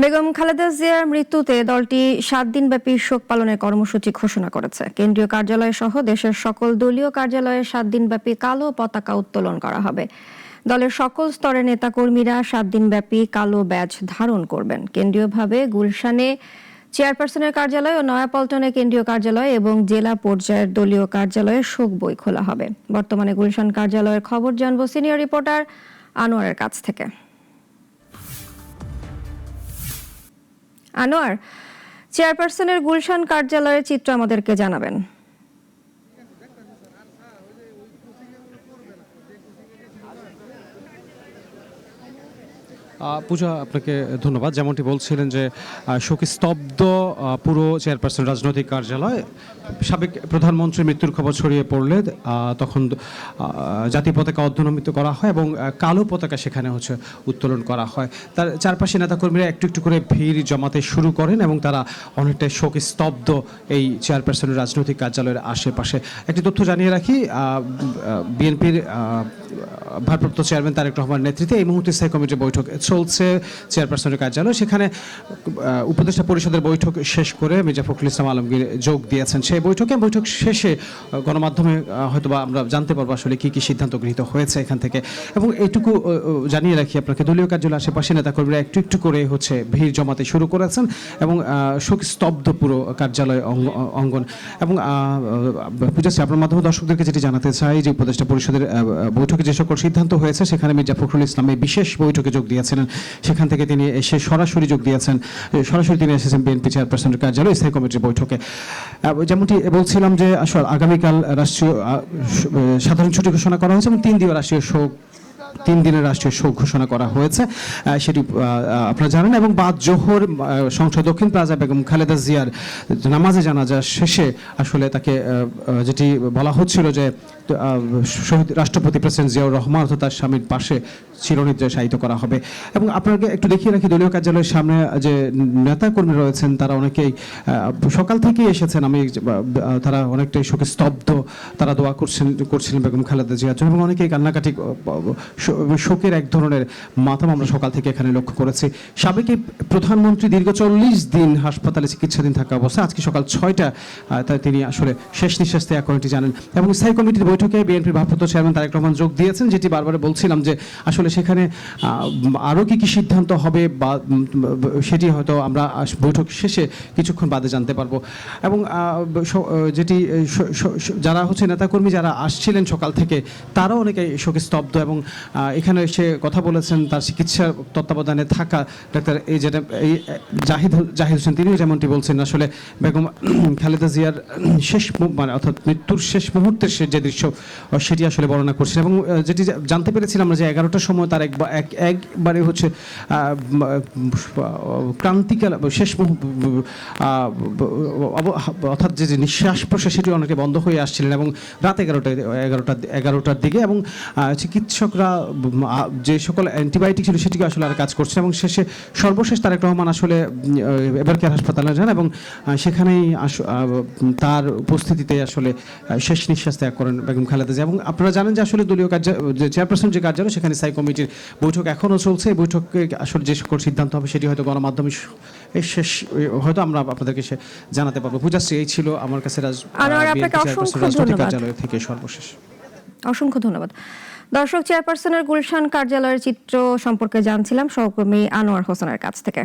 বেগম খালেদা জিয়ার মৃত্যুতে দলটি ৭ দিনব্যাপী শোক পালনের কর্মসূচি ঘোষণা করেছে। কেন্দ্রীয় কার্যালয় সহ দেশের সকল দলীয় কার্যালয়ে ৭ দিনব্যাপী কালো পতাকা উত্তোলন করা হবে। দলের সকল স্তরের নেতাকর্মীরা ৭ দিনব্যাপী কালো ব্যাজ ধারণ করবেন। কেন্দ্রীয়ভাবে গুলশানে চেয়ারপারসনের কার্যালয় ও নয়াপল্টনে কেন্দ্রীয় কার্যালয় এবং জেলা পর্যায়ের দলীয় কার্যালয়ে শোক বই খোলা হবে। বর্তমানে গুলশান কার্যালয়ের খবর জানব সিনিয়র রিপোর্টার আনোয়ারের কাছ থেকে। আনোয়ার, চেয়ারপারসনের গুলশান কার্যালয়ের চিত্র আমাদেরকে জানাবেন। পূজা, আপনাকে ধন্যবাদ। যেমনটি বলছিলেন যে শোকস্তব্ধ পুরো চেয়ারপারসন রাজনৈতিক কার্যালয়। সাবেক প্রধানমন্ত্রীর মৃত্যুর খবর ছড়িয়ে পড়লে তখন জাতীয় পতাকা অর্ধনমিত করা হয় এবং কালো পতাকা সেখানে উত্তোলন করা হয়। তার চারপাশে নেতাকর্মীরা একটু একটু করে ভিড় জমাতে শুরু করেন এবং তারা অনেকটাই শোকস্তব্ধ এই চেয়ারপারসনের রাজনৈতিক কার্যালয়ের আশেপাশে। একটি তথ্য জানিয়ে রাখি, বিএনপির ভারপ্রাপ্ত চেয়ারম্যান তারেক রহমানের নেতৃত্বে এই মুহূর্তে স্থায়ী কমিটির বৈঠক চলছে চেয়ারপারসনের কার্যালয়। সেখানে উপদেষ্টা পরিষদের বৈঠক শেষ করে মির্জা ফখরুল ইসলাম আলমগীর যোগ দিয়েছেন সেই বৈঠক শেষে গণমাধ্যমে হয়তোবা আমরা জানতে পারবো আসলে কি কি সিদ্ধান্ত গৃহীত হয়েছে এখান থেকে। এবং এইটুকু জানিয়ে রাখি আপনাকে, দলীয় কার্যালয়ের আশেপাশে নেতাকর্মীরা একটু একটু করে ভিড় জমাতে শুরু করেছেন এবং শোকস্তব্ধ পুরো কার্যালয় অঙ্গন। এবং বুঝেছি আপনার মাধ্যমে দর্শকদেরকে যেটি জানাতে চাই যে উপদেষ্টা পরিষদের বৈঠকে যে সকল সিদ্ধান্ত হয়েছে সেখানে মির্জা ফখরুল ইসলাম এই বিশেষ বৈঠকে যোগ দিয়েছিলেন। সেখান থেকে তিনি এসে সরাসরি যোগ দিয়েছেন, সরাসরি তিনি এসেছেন বিএনপি চেয়ারপারসনের কার্যালয় স্থায়ী কমিটির বৈঠকে। যেমনটি বলছিলাম যে আসলে আগামীকাল রাষ্ট্রীয় সাধারণ ছুটি ঘোষণা করা হয়েছে এবং 3 দিনের রাষ্ট্রীয় শোক ঘোষণা করা হয়েছে, সেটি আপনারা জানেন। এবং বাদ জোহর সংসদ দক্ষিণ প্লাজা বেগম খালেদা জিয়ার নামাজে জানাজা শেষে আসলে তাকে যেটি বলা হচ্ছিল যে শহীদ রাষ্ট্রপতি প্রেসিডেন্ট জিয়াউর রহমান অর্থাৎ তার স্বামীর পাশে চিরনিদ্রায় শায়িত করা হবে। এবং আপনাকে একটু দেখিয়ে রাখি, দলীয় কার্যালয়ের সামনে যে নেতাকর্মী রয়েছেন তারা অনেকেই সকাল থেকেই এসেছেন। তারা অনেকটাই শোকস্তব্ধ, তারা দোয়া করছিলেন বেগম খালেদা জিয়ার জন্য এবং অনেকেই কান্নাকাটি, শোকের এক ধরনের মাতাম আমরা সকাল থেকে এখানে লক্ষ্য করেছি। সাবেক প্রধানমন্ত্রী দীর্ঘ 40 দিন হাসপাতালে চিকিৎসাধীন থাকা অবস্থায় আজকে সকাল 6টায় তিনি আসলে শেষ নিঃশ্বাস ত্যাগ করেন এটি জানেন। এবং স্থায়ী কমিটির বৈঠকে বিএনপির ভারপ্রাপ্ত চেয়ারম্যান তারেক রহমান যোগ দিয়েছেন, যেটি বারবার বলছিলাম যে আসলে সেখানে আরও কি কি সিদ্ধান্ত হবে বা সেটি হয়তো আমরা বৈঠক শেষে কিছুক্ষণ বাদে জানতে পারবো। এবং যেটি যারা নেতাকর্মী যারা আসছিলেন সকাল থেকে তারাও অনেকে শোকস্তব্ধ এবং এখানে এসে কথা বলেছেন। তার চিকিৎসার তত্ত্বাবধানে থাকা ডাক্তার এই জাহিদ হোসেন তিনিও যেমনটি বলছেন আসলে বেগম খালেদা জিয়ার অর্থাৎ মৃত্যুর শেষ মুহূর্তের যে দৃশ্য সেটি আসলে বর্ণনা করছেন। এবং যেটি জানতে পেরেছিলাম আমরা যে 11টার সময় তার একবারে ক্রান্তিকাল শেষ অর্থাৎ যে নিঃশ্বাস প্রশ্বাস সেটি অনেকে বন্ধ হয়ে আসছিলেন এবং রাত 11টার দিকে। এবং চিকিৎসকরা যে সকল অ্যান্টিবায়োটিক ছিল সেটিকে আসলে আর কাজ করছে এবং সর্বশেষ তারেক রহমান আসলে এবারকেয়ার হাসপাতালে যান এবং সেখানেই তার উপস্থিতিতে আসলে শেষ নিঃশ্বাস ত্যাগ করেন বেগম খালেদা জিয়া। এবং আপনারা জানেন যে আসলে দলীয় চেয়ারপারসন যে কার্যালয় সেখানে স্থায়ী কমিটির বৈঠক এখনও চলছে। এই বৈঠকে আসলে যে সকল সিদ্ধান্ত হবে সেটি হয়তো গণমাধ্যমে শেষ হয়তো আমরা আপনাদেরকে জানাতে পারবো। পূজাশ্রী, এই ছিল আমার কাছে রাজনৈতিক কার্যালয় থেকে সর্বশেষ। অসংখ্য ধন্যবাদ। দর্শক, চেয়ারপারসনের গুলশান কার্যালয়ের চিত্র সম্পর্কে জানছিলাম সহকর্মী আনোয়ার হোসেনের কাছ থেকে।